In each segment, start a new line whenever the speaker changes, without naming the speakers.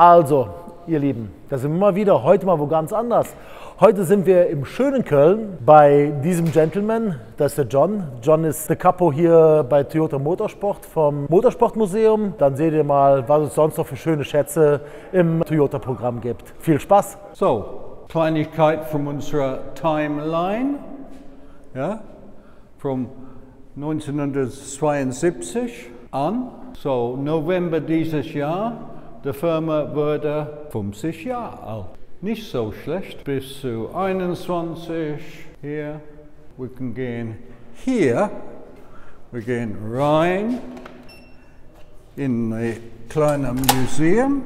Also, ihr Lieben, da sind wir mal wieder, heute mal wo ganz anders. Heute sind wir im schönen Köln bei diesem Gentleman, das ist der John. John ist der Capo hier bei Toyota Motorsport vom Motorsportmuseum. Dann seht ihr mal, was es sonst noch für schöne Schätze im Toyota-Programm gibt. Viel Spaß!
So, Kleinigkeit von unserer Timeline, ja, von 1972 an. So, November dieses Jahr, die Firma wurde 50 Jahre alt. Nicht so schlecht, bis zu 21 hier. Wir können gehen hier, wir gehen rein in ein kleines Museum.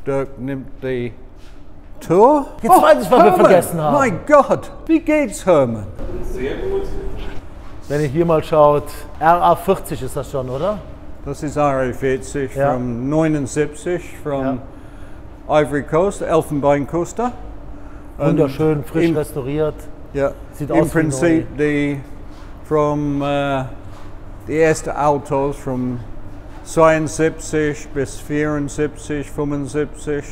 Dirk nimmt die Tour.
Jetzt weiß ich, was wir vergessen haben.
Mein Gott, wie geht's, Hermann?
Sehr gut.
Wenn ihr hier mal schaut, RA40 ist das schon, oder?
Das ist RA40
Ja.
von 79, von Ivory Coast, Elfenbeinküste.
Wunderschön, frisch restauriert.
Ja,
Sieht
im
aus wie
Prinzip die ersten Autos von 72 bis 74, 75.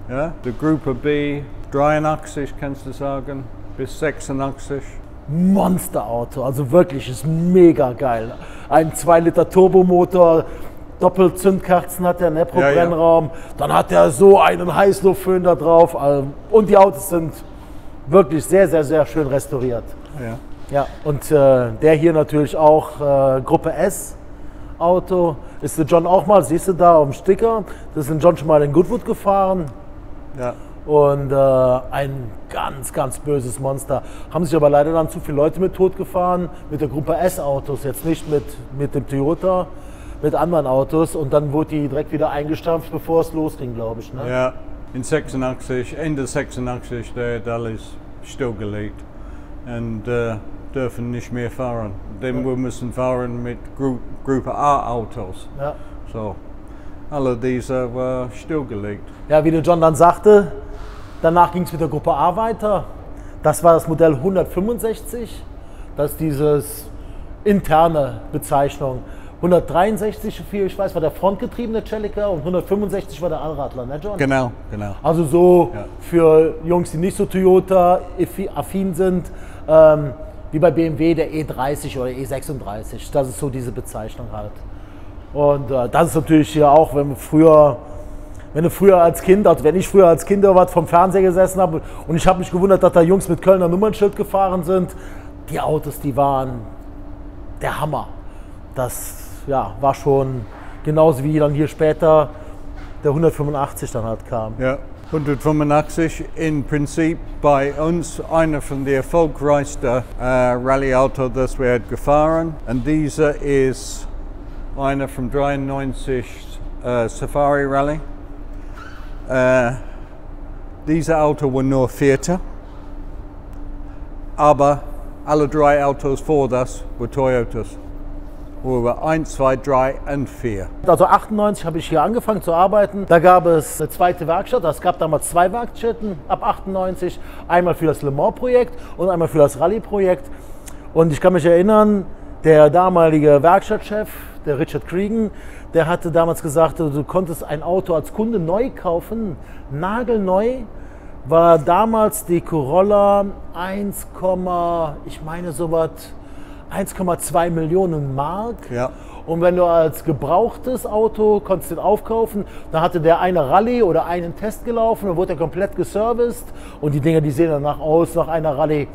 Ja, die Gruppe B, 83 kannst du sagen, bis 86.
Monsterauto, also wirklich, ist mega geil. Ein 2 Liter Turbomotor, Doppelzündkerzen hat er, ne, pro
Ja, ja.
Brennraum. Dann hat er so einen Heißluftföhn da drauf. Und die Autos sind wirklich sehr, sehr, sehr schön restauriert.
Ja.
Ja, und der hier natürlich auch Gruppe S Auto. Ist der John auch mal, siehst du da auf dem Sticker, das ist der John schon mal in Goodwood gefahren.
Ja.
Und ein ganz, ganz böses Monster. Haben sich aber leider dann zu viele Leute mit tot gefahren, mit der Gruppe S-Autos, jetzt nicht mit dem Toyota, mit anderen Autos. Und dann wurde die direkt wieder eingestampft, bevor es losging, glaube ich. Ne?
Ja, in 86, Ende 86, der hat alles stillgelegt und dürfen nicht mehr fahren. Denn wir müssen fahren mit Gruppe A-Autos.
Ja.
So, alle diese war stillgelegt.
Ja, wie der John dann sagte, danach ging es mit der Gruppe A weiter. Das war das Modell 165. Das ist dieses interne Bezeichnung. 163, viel ich weiß, war der frontgetriebene Celica und 165 war der Allradler, ne John?
Genau, genau.
Also so
Ja.
für Jungs, die nicht so Toyota-affin sind, wie bei BMW der E30 oder E36. Das ist so diese Bezeichnung halt. Und das ist natürlich hier auch, wenn du früher als Kind, also wenn ich früher als Kind was vom Fernseher gesessen habe und ich habe mich gewundert, dass da Jungs mit Kölner Nummernschild gefahren sind, die Autos, die waren der Hammer. Das ja, war schon genauso wie dann hier später der 185 dann halt kam.
Ja, 185 im Prinzip bei uns einer von den erfolgreichsten Rallye-Autos, das wir gefahren. Und dieser ist einer von 93 Safari Rally. Diese Auto war nur Vierter, aber alle drei Autos vor das waren Toyotas. wo wir 1, 2, 3 und 4.
Also 98 habe ich hier angefangen zu arbeiten. Da gab es eine zweite Werkstatt. Es gab damals 2 Werkstätten ab 98. Einmal für das Le Mans-Projekt und einmal für das Rallye-Projekt. Und ich kann mich erinnern, der damalige Werkstattchef, der Richard Cregan, der hatte damals gesagt, du konntest ein Auto als Kunde neu kaufen, nagelneu. War damals die Corolla 1,2 Millionen Mark.
Ja.
Und wenn du als gebrauchtes Auto konntest den aufkaufen, dann hatte der eine Rallye oder einen Test gelaufen und wurde er komplett geserviced. Und die Dinger, die sehen danach aus, nach einer Rallye,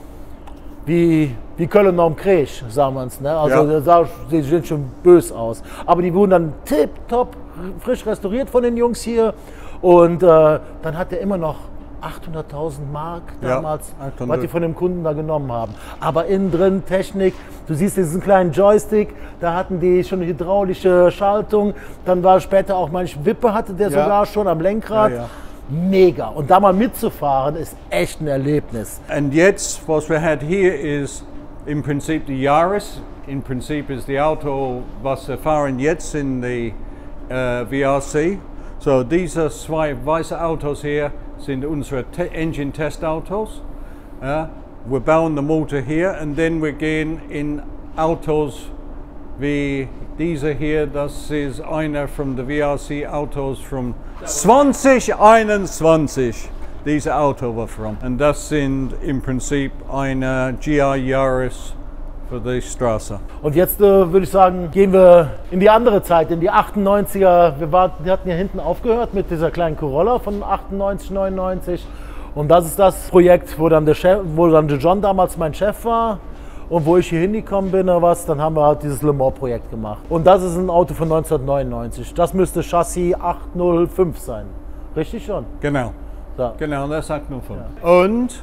wie Köln am Krieg, sagen wir uns. Ne? Also
ja.
Die sehen schon böse aus. Aber die wurden dann tipptopp frisch restauriert von den Jungs hier. Und dann hat er immer noch 800.000 Mark damals,
ja,
was die von dem Kunden da genommen haben. Aber innen drin Technik, du siehst diesen kleinen Joystick, da hatten die schon eine hydraulische Schaltung, dann war später auch manche Wippe hatte der sogar schon am Lenkrad.
Ja.
Mega. Und da mal mitzufahren ist echt ein Erlebnis.
Und jetzt, was wir haben hier, ist im Prinzip die Yaris. Im Prinzip ist das Auto, was wir fahren jetzt in die VRC. So diese 2 weiße Autos hier sind unsere Engine-Test-Autos. Wir bauen den Motor hier und dann wir gehen in Autos wie diese hier. Das ist einer von den VRC-Autos von 2021. Diese Auto war von. Und das sind im Prinzip eine GR Yaris für die Straße.
Und jetzt würde ich sagen, gehen wir in die andere Zeit, in die 98er. Wir hatten hier hinten aufgehört mit dieser kleinen Corolla von 98, 99. Und das ist das Projekt, wo dann der John damals mein Chef war und wo ich hier hingekommen bin oder was, dann haben wir halt dieses Le Mans-Projekt gemacht. Und das ist ein Auto von 1999. Das müsste Chassis 805 sein. Richtig schon?
Genau.
So.
Genau, das sagt nur von. Ja. Und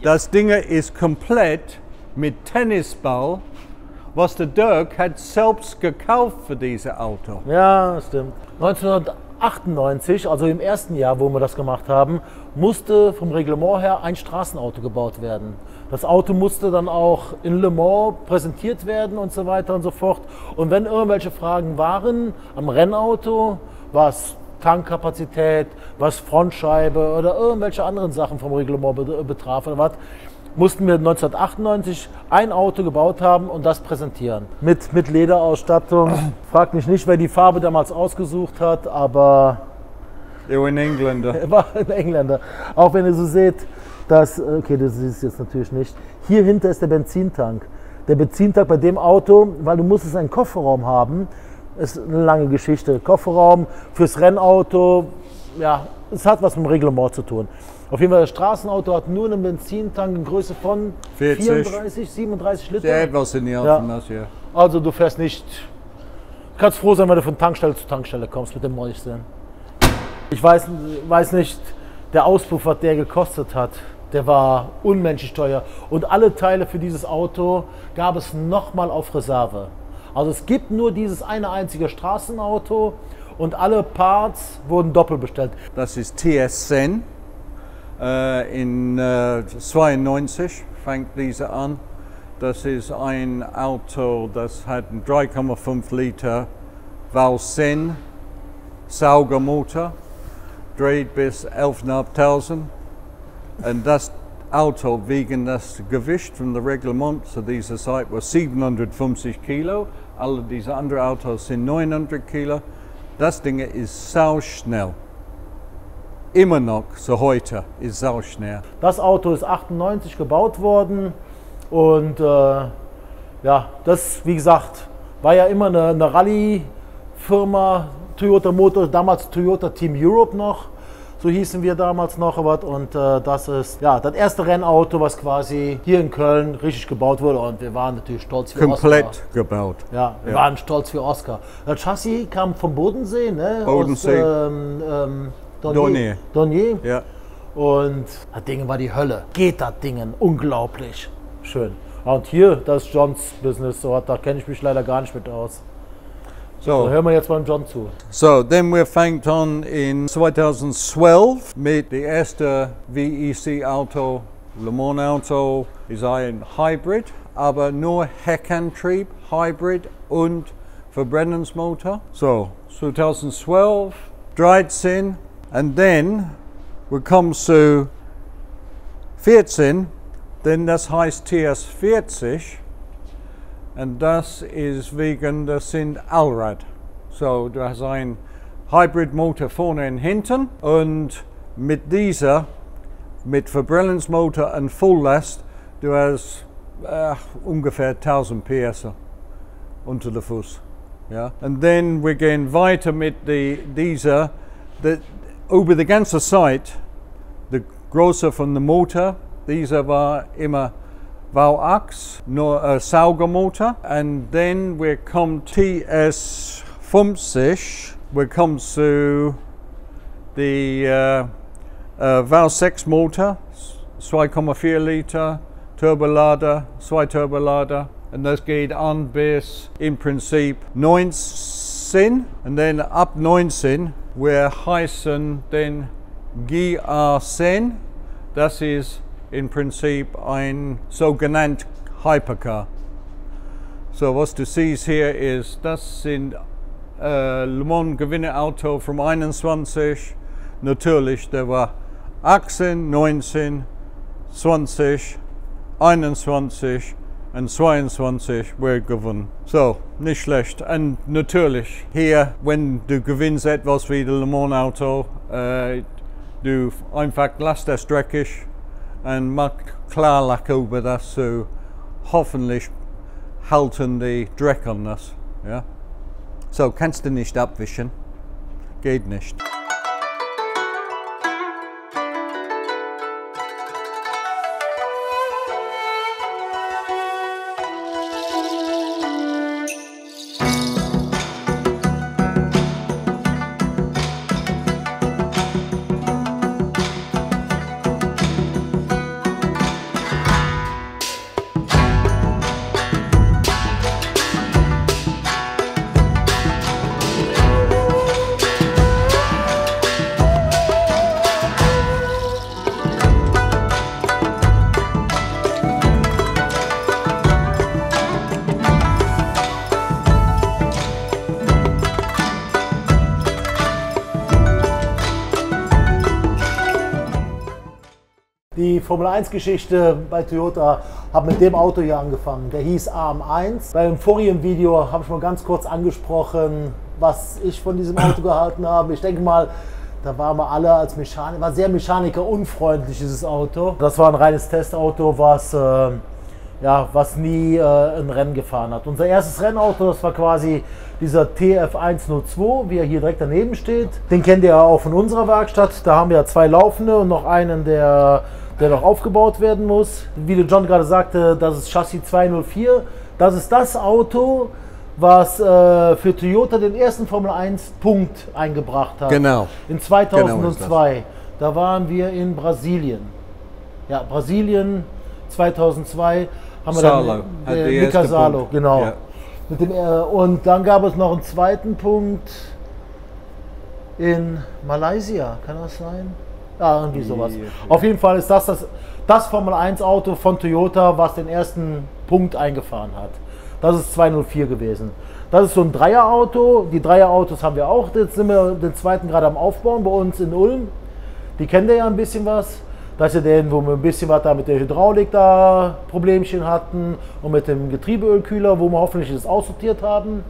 das Ding ist komplett mit Tennisball, was der Dirk hat selbst gekauft für dieses Auto.
Ja, stimmt. 1998, also im ersten Jahr, wo wir das gemacht haben, musste vom Reglement her ein Straßenauto gebaut werden. Das Auto musste dann auch in Le Mans präsentiert werden und so weiter und so fort. Und wenn irgendwelche Fragen waren am Rennauto, was Tankkapazität, was Frontscheibe oder irgendwelche anderen Sachen vom Reglement betraf oder was, mussten wir 1998 ein Auto gebaut haben und das präsentieren. Mit Lederausstattung. Frag mich nicht, wer die Farbe damals ausgesucht hat, aber...
Er war ein Engländer.
Er war ein Engländer. Auch wenn ihr so seht, dass... Okay, das siehst du jetzt natürlich nicht. Hier hinter ist der Benzintank. Der Benzintank bei dem Auto, weil du musstest einen Kofferraum haben, ist eine lange Geschichte. Kofferraum fürs Rennauto, ja, es hat was mit dem Reglement zu tun. Auf jeden Fall, das Straßenauto hat nur einen Benzintank in Größe von 34, 37 Liter.
Ja, etwas in die Art von das, ja.
Also du fährst nicht, du kannst froh sein, wenn du von Tankstelle zu Tankstelle kommst mit dem Mäuschen. Ich weiß nicht, der Auspuff, was der gekostet hat, der war unmenschlich teuer. Und alle Teile für dieses Auto gab es nochmal auf Reserve. Also es gibt nur dieses eine einzige Straßenauto und alle Parts wurden doppelt bestellt.
Das ist TS10. In 92 fängt diese an. Das ist ein Auto, das hat einen 3,5 Liter Valsen Saugermotor, dreht bis 11.500. Und das Auto wegen das Gewicht von dem Reglement zu dieser Zeit war 750 Kilo. Alle diese anderen Autos sind 900 Kilo. Das Ding ist sauschnell. Immer noch, so heute, ist sauschnell.
Das Auto ist 98 gebaut worden und ja, das, wie gesagt, war ja immer eine Rallye-Firma, Toyota Motor, damals Toyota Team Europe noch, so hießen wir damals noch. Und das ist ja das erste Rennauto, was quasi hier in Köln richtig gebaut wurde und wir waren natürlich stolz für
Komplett
Oscar.
gebaut.
Ja, wir waren stolz für Oscar. Das Chassis kam vom Bodensee, ne?
Bodensee.
Aus, Dornier.
Ja.
Und das Ding war die Hölle. Geht das Ding unglaublich schön. Und hier, das ist Johns Business, so, da kenne ich mich leider gar nicht mit aus. So, hören wir jetzt beim John zu.
So, then we fängt an in 2012 mit der erste VEC Auto, Le Mans Auto, ist ein Hybrid aber nur Heckantrieb, Hybrid und Verbrennungsmotor. So, 2012, 13 and then we come zu 14, denn das heißt TS40 und das ist wegen, das sind Allrad. So, du hast ein Hybridmotor vorne und hinten und mit dieser, mit Verbrennungsmotor und Volllast, du hast ungefähr 1000 PS unter der Fuß. Ja? Und dann wir gehen weiter mit dieser, über die ganze Zeit, die Größe von dem Motor, dieser war immer V8, nur Saugermotor. Und dann wir kommen TS50, wir kommen zu die V6 Motor, 2,4 Liter, Turbolader, 2 Turbolader. Und das geht an bis im Prinzip 19. Und dann ab 19, wir heißen den GR10. Das ist im Prinzip ein sogenannter Hypercar. So, was du siehst hier ist, das sind Le Mans Gewinnerauto vom 21. Natürlich, der war 18, 19, 20, 21 und 22 wir gewonnen. So, nicht schlecht. Und natürlich, hier, wenn du gewinnst etwas wie das Le Mans Auto, du einfach lässt das dreckig und mach Klarlack über das, so hoffentlich halten die Dreck an das. Ja? So, kannst du nicht abwischen, geht nicht.
Die Formel-1-Geschichte bei Toyota hat mit dem Auto hier angefangen. Der hieß AM1. Beim vorigen Video habe ich mal ganz kurz angesprochen, was ich von diesem Auto gehalten habe. Ich denke mal, da waren wir alle als Mechaniker, war sehr mechanikerunfreundlich dieses Auto. Das war ein reines Testauto, was nie ein Rennen gefahren hat. Unser erstes Rennauto, das war quasi dieser TF102, wie er hier direkt daneben steht. Den kennt ihr ja auch von unserer Werkstatt. Da haben wir ja 2 laufende und noch einen, der noch aufgebaut werden muss. Wie der John gerade sagte, das ist Chassis 204. Das ist das Auto, was für Toyota den ersten Formel 1 Punkt eingebracht hat.
Genau.
In 2002. Genau, da waren wir in Brasilien. Ja, Brasilien 2002 haben wir
Salo,
dann Mika Salo, genau.
Ja.
Mit dem, und dann gab es noch einen zweiten Punkt in Malaysia, kann das sein? Ja, irgendwie sowas. Ja. Auf jeden Fall ist das Formel 1 Auto von Toyota, was den ersten Punkt eingefahren hat. Das ist 204 gewesen. Das ist so ein Dreierauto. Die Dreierautos haben wir auch. Jetzt sind wir den zweiten gerade am Aufbauen bei uns in Ulm. Die kennt ihr ja ein bisschen was. Das ist ja der, wo wir ein bisschen was da mit der Hydraulik da Problemchen hatten und mit dem Getriebeölkühler, wo wir hoffentlich das aussortiert haben.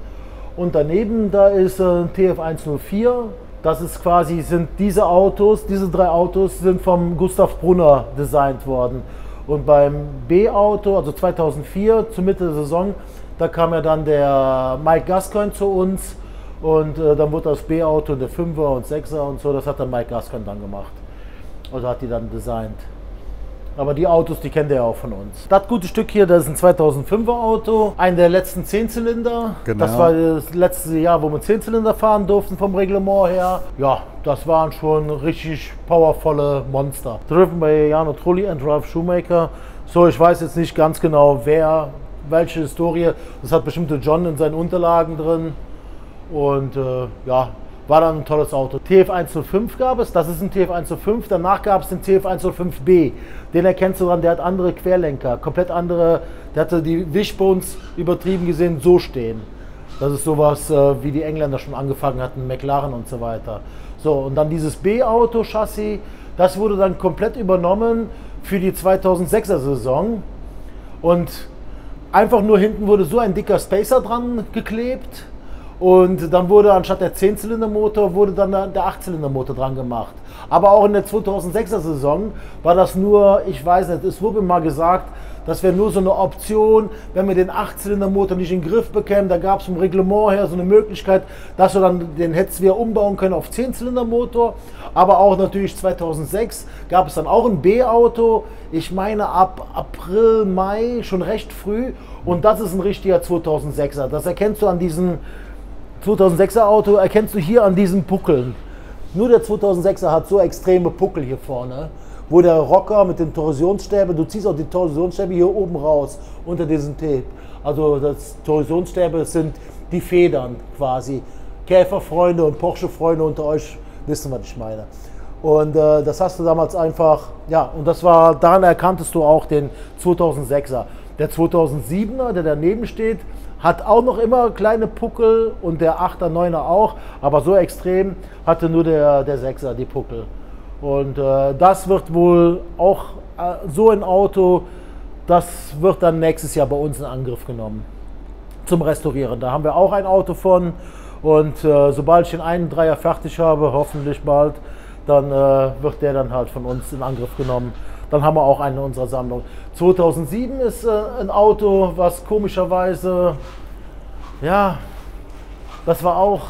Und daneben, da ist ein TF104. Das ist quasi, sind diese Autos, diese 3 Autos sind vom Gustav Brunner designt worden. Und beim B-Auto, also 2004, zur Mitte der Saison, da kam ja dann der Mike Gascoigne zu uns und dann wurde das B-Auto, der 5er und 6er und so, das hat dann Mike Gascoigne dann gemacht. Also hat die dann designt. Aber die Autos, die kennt ihr ja auch von uns. Das gute Stück hier, das ist ein 2005er Auto, ein der letzten 10-Zylinder. Genau. Das war das letzte Jahr, wo wir 10-Zylinder fahren durften vom Reglement her. Ja, das waren schon richtig powervolle Monster. Driven bei Jarno Trulli und Ralf Schumacher. So, ich weiß jetzt nicht ganz genau, welche Historie. Das hat bestimmte John in seinen Unterlagen drin. Und ja, War dann ein tolles Auto. TF105 gab es, das ist ein TF105. Danach gab es den TF105B. Den erkennst du dann, der hat andere Querlenker, komplett andere. Der hatte die Wishbones übertrieben gesehen so stehen. Das ist sowas, wie die Engländer schon angefangen hatten, McLaren und so weiter. So, und dann dieses B-Auto-Chassis, das wurde dann komplett übernommen für die 2006er Saison. Und einfach nur hinten wurde so ein dicker Spacer dran geklebt. Und dann wurde anstatt der 10-Zylinder-Motor, wurde dann der 8-Zylinder-Motor dran gemacht. Aber auch in der 2006er Saison war das nur, ich weiß nicht, es wurde mal gesagt, das wäre nur so eine Option, wenn wir den 8-Zylinder-Motor nicht in den Griff bekämen. Da gab es vom Reglement her so eine Möglichkeit, dass wir dann den hättest wir umbauen können auf 10-Zylinder-Motor. Aber auch natürlich 2006 gab es dann auch ein B-Auto, ich meine ab April, Mai, schon recht früh. Und das ist ein richtiger 2006er. Das erkennst du an diesen 2006er Auto, erkennst du hier an diesen Puckeln. Nur der 2006er hat so extreme Puckel hier vorne, wo der Rocker mit den Torsionsstäben, du ziehst auch die Torsionsstäbe hier oben raus, unter diesem Tape. Also das Torsionsstäbe sind die Federn quasi. Käferfreunde und Porsche-Freunde unter euch wissen, was ich meine. Und das hast du damals einfach, ja, und das war, daran erkanntest du auch den 2006er. Der 2007er, der daneben steht, hat auch noch immer kleine Puckel und der 8er, 9er auch, aber so extrem hatte nur der 6er die Puckel. Und das wird wohl auch so ein Auto, das wird dann nächstes Jahr bei uns in Angriff genommen zum Restaurieren. Da haben wir auch ein Auto von und sobald ich den einen Dreier fertig habe, hoffentlich bald, dann wird der dann halt von uns in Angriff genommen. Dann haben wir auch einen in unserer Sammlung. 2007 ist ein Auto, was komischerweise, ja, das war auch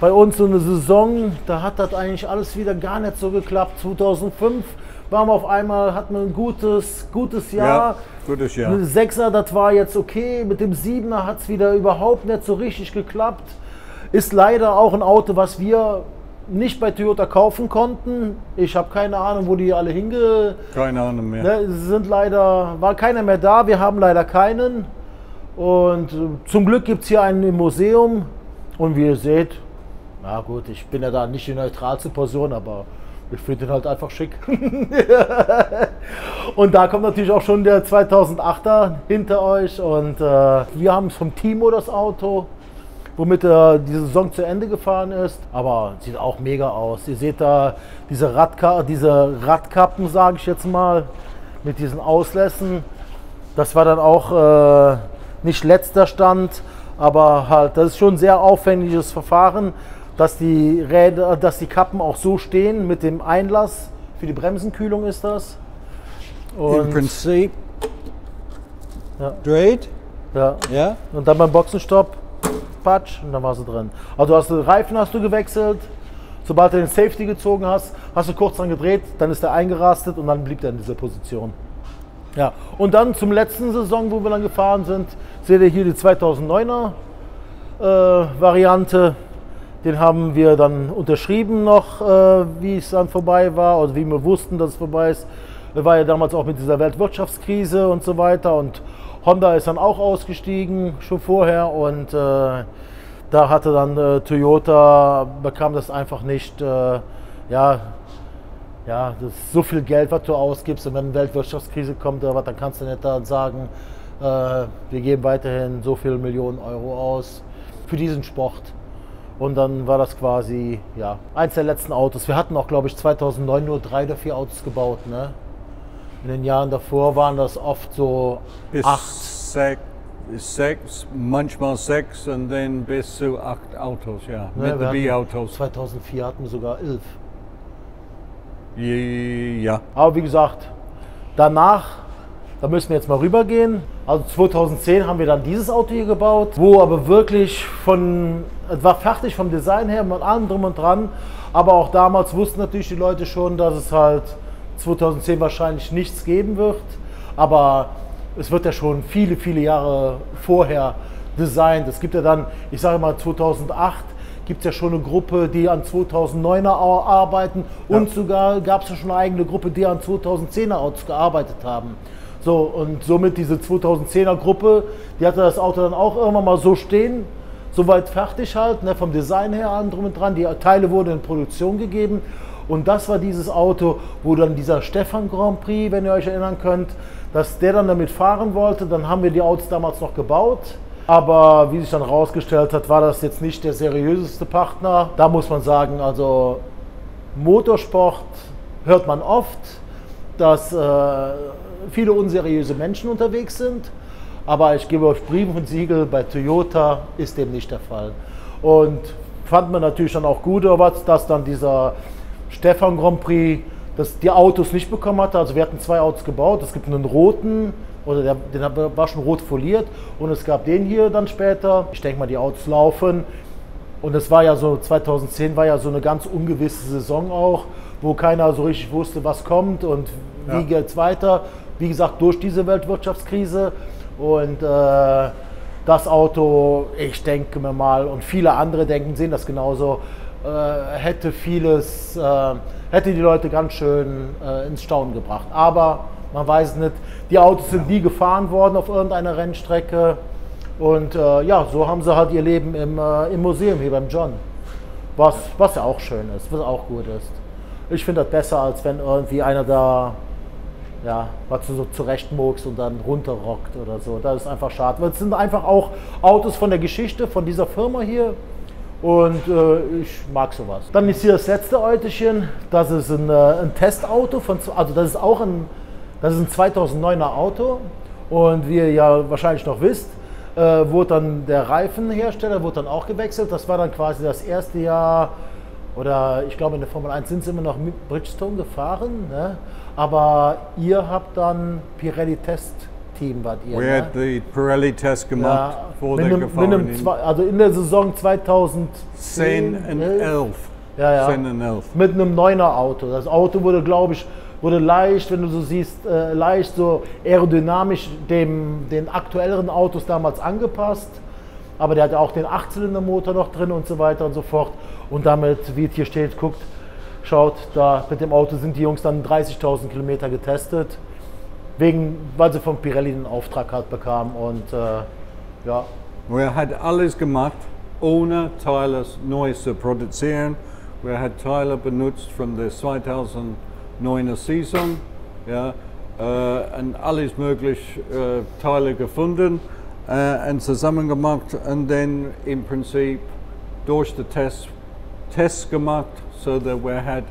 bei uns so eine Saison, da hat das eigentlich alles wieder gar nicht so geklappt. 2005 waren wir auf einmal, hatten wir ein gutes Jahr.
Ja, gutes Jahr.
Ein 6er, das war jetzt okay. Mit dem 7er hat es wieder überhaupt nicht so richtig geklappt. Ist leider auch ein Auto, was wir nicht bei Toyota kaufen konnten. Ich habe keine Ahnung, wo die alle
Keine Ahnung mehr.
Ne, sind leider, war keiner mehr da, wir haben leider keinen. Und zum Glück gibt es hier einen im Museum. Und wie ihr seht, na gut, ich bin ja da nicht die neutralste Person, aber ich finde den halt einfach schick. Und da kommt natürlich auch schon der 2008er hinter euch. Und wir haben es vom Timo, das Auto, womit er die Saison zu Ende gefahren ist. Aber sieht auch mega aus. Ihr seht da diese Radkappen, sage ich jetzt mal, mit diesen Auslässen. Das war dann auch nicht letzter Stand, aber halt, das ist schon ein sehr aufwendiges Verfahren, dass die Kappen auch so stehen mit dem Einlass. Für die Bremsenkühlung ist das. Und
Im Prinzip
ja.
dreht.
Ja.
Ja.
Und dann beim Boxenstopp, patsch, und dann war sie drin. Also den Reifen hast du gewechselt, sobald du den Safety gezogen hast, hast du kurz dran gedreht, dann ist er eingerastet und dann blieb er in dieser Position. Ja, und dann zum letzten Saison, wo wir dann gefahren sind, seht ihr hier die 2009er Variante. Den haben wir dann unterschrieben noch, wie es dann vorbei war, oder wie wir wussten, dass es vorbei ist. Wir waren ja damals auch mit dieser Weltwirtschaftskrise und so weiter und Honda ist dann auch ausgestiegen, schon vorher, und da hatte dann Toyota, bekam das einfach nicht, ja, das ist so viel Geld, was du ausgibst, und wenn eine Weltwirtschaftskrise kommt oder was, dann kannst du nicht dann sagen, wir geben weiterhin so viele Millionen Euro aus für diesen Sport. Und dann war das quasi, ja, eins der letzten Autos. Wir hatten auch, glaube ich, 2009 nur 3 oder 4 Autos gebaut, ne? In den Jahren davor waren das oft so
Bis
8.
6, manchmal 6 und dann bis zu 8 Autos, ja,
Ne,
mit den B-Autos.
2004 hatten wir sogar 11.
Ja.
Aber wie gesagt, danach, da müssen wir jetzt mal rübergehen. Also 2010 haben wir dann dieses Auto hier gebaut, wo aber wirklich es war fertig vom Design her, mit allem drum und dran. Aber auch damals wussten natürlich die Leute schon, dass es halt 2010 wahrscheinlich nichts geben wird. Aber es wird ja schon viele, viele Jahre vorher designt. Es gibt ja dann, ich sage mal 2008, gibt es ja schon eine Gruppe, die an 2009er arbeiten, und sogar gab es ja schon eine eigene Gruppe, die an 2010er Autos gearbeitet haben. So, und somit diese 2010er Gruppe, die hatte das Auto dann auch irgendwann mal so stehen, soweit fertig halt, ne, vom Design her, allem drum und dran. Die Teile wurden in Produktion gegeben. Und das war dieses Auto, wo dann dieser Stefan Grand Prix, wenn ihr euch erinnern könnt, dass der dann damit fahren wollte. Dann haben wir die Autos damals noch gebaut. Aber wie sich dann herausgestellt hat, war das jetzt nicht der seriöseste Partner. Da muss man sagen, also Motorsport hört man oft, dass viele unseriöse Menschen unterwegs sind. Aber ich gebe euch Brief und Siegel, bei Toyota ist dem nicht der Fall. Und fand man natürlich dann auch gut, dass dann dieser Stefan Grand Prix die Autos nicht bekommen hatte. Also wir hatten 2 Autos gebaut. Es gibt einen roten, oder den war schon rot foliert, und es gab den hier dann später. Ich denke mal, die Autos laufen. Und es war ja so, 2010 war ja so eine ganz ungewisse Saison auch, wo keiner so richtig wusste, was kommt und wie geht's weiter. Wie gesagt, durch diese Weltwirtschaftskrise. Und das Auto, ich denke mir mal, und viele andere sehen das genauso, hätte die Leute ganz schön ins Staunen gebracht. Aber man weiß nicht, die Autos sind nie gefahren worden auf irgendeiner Rennstrecke. Und ja, so haben sie halt ihr Leben im Museum hier beim John. Was ja auch schön ist, was auch gut ist. Ich finde das besser, als wenn irgendwie einer da was so zurechtmurkst und dann runterrockt oder so. Das ist einfach schade. Weil es sind einfach auch Autos von der Geschichte von dieser Firma hier. Und ich mag sowas. Dann ist hier das letzte Autochen. Das ist ein Testauto. Das ist ein 2009er Auto. Und wie ihr ja wahrscheinlich noch wisst, wurde dann der Reifenhersteller wurde dann auch gewechselt. Das war dann quasi das erste Jahr, oder ich glaube in der Formel 1 sind sie immer noch mit Bridgestone gefahren. Ne? Aber ihr habt dann Pirelli-Test-Team, wart ihr.
Wir haben die Pirelli-Test gemacht, vor der gefahren.
Also in der Saison 2010
und 11.
Ja.
10 und 11.
Mit einem 9er Auto. Das Auto wurde, glaube ich, leicht, wenn du so siehst, leicht so aerodynamisch den aktuelleren Autos damals angepasst. Aber der hatte auch den 8-Zylinder-Motor noch drin und so weiter und so fort. Und damit, wie es hier steht, schaut, da mit dem Auto sind die Jungs dann 30.000 Kilometer getestet, weil sie von Pirelli den Auftrag halt bekamen. Und ja.
Wir haben alles gemacht, ohne Teile neu zu produzieren. Wir haben Teile benutzt von der 2009er Saison, und alles mögliche Teile gefunden und zusammen gemacht, und dann im Prinzip durch die Tests gemacht, so dass wir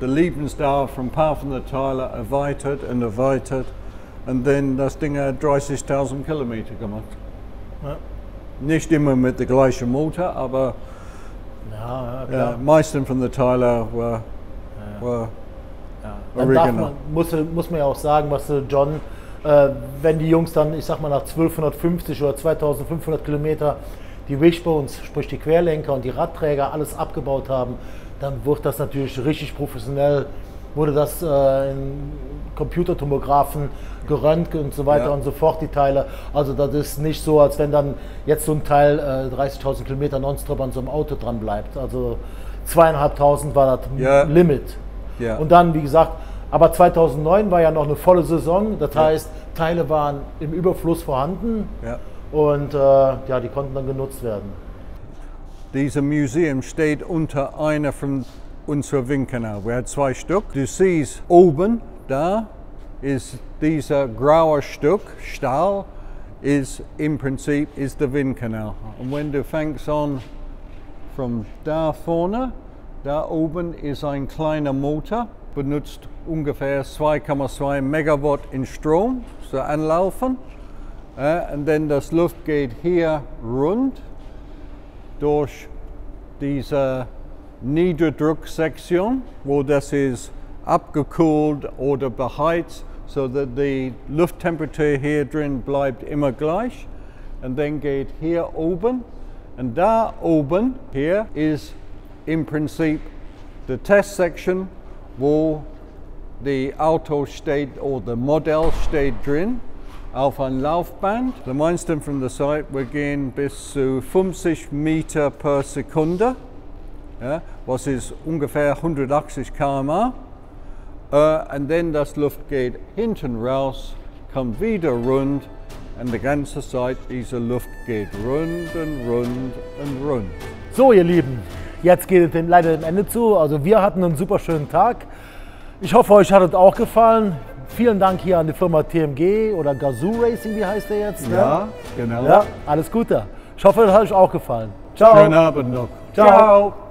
die Lebensdauer von ein paar von den Teilen erweitert und dann das Ding hat 30.000 Kilometer gemacht. Ja. Nicht immer mit dem gleichen Motor, aber meisten von den Teilen war
dann muss man ja auch sagen, was John, wenn die Jungs dann, ich sag mal, nach 1250 oder 2500 Kilometer die Wishbones, sprich die Querlenker und die Radträger, alles abgebaut haben, dann wurde das natürlich richtig professionell, wurde das in Computertomographen geröntgt und so weiter und so fort, die Teile. Also das ist nicht so, als wenn dann jetzt so ein Teil 30.000 Kilometer nonstop an so einem Auto dran bleibt. Also 2.500 war das Limit. Ja. Und dann, wie gesagt, aber 2009 war ja noch eine volle Saison, das heißt, Teile waren im Überfluss vorhanden. Ja. Und die konnten dann genutzt werden.
Dieses Museum steht unter einer von unseren Windkanal. Wir haben 2 Stück. Du siehst oben, da ist dieser graue Stück Stahl, ist im Prinzip der Windkanal. Und wenn du fängst an von da vorne, da oben ist ein kleiner Motor, benutzt ungefähr 2,2 Megawatt in Strom zu anlaufen. Und dann das Luft geht hier rund durch diese Niederdrucksektion, wo das ist abgekühlt oder beheizt, so dass die Lufttemperatur hier drin bleibt immer gleich. Und dann geht hier oben, und da oben hier ist im Prinzip die Testsection, wo das Auto steht oder das Modell steht drin. Auf ein Laufband. Die meisten von der Seite, wir gehen bis zu 50 Meter per Sekunde, was ist ungefähr 180 km/h. Und dann das Luft geht hinten raus, kommt wieder rund und die ganze Zeit diese Luft geht rund und rund und rund.
So, ihr Lieben, jetzt geht es leider dem Ende zu. Also wir hatten einen super schönen Tag. Ich hoffe, euch hat es auch gefallen. Vielen Dank hier an die Firma TMG oder Gazoo Racing, wie heißt der jetzt? Ne?
Ja, genau.
Ja, alles Gute. Ich hoffe, es hat euch auch gefallen. Ciao.
Schönen Abend noch.
Ciao.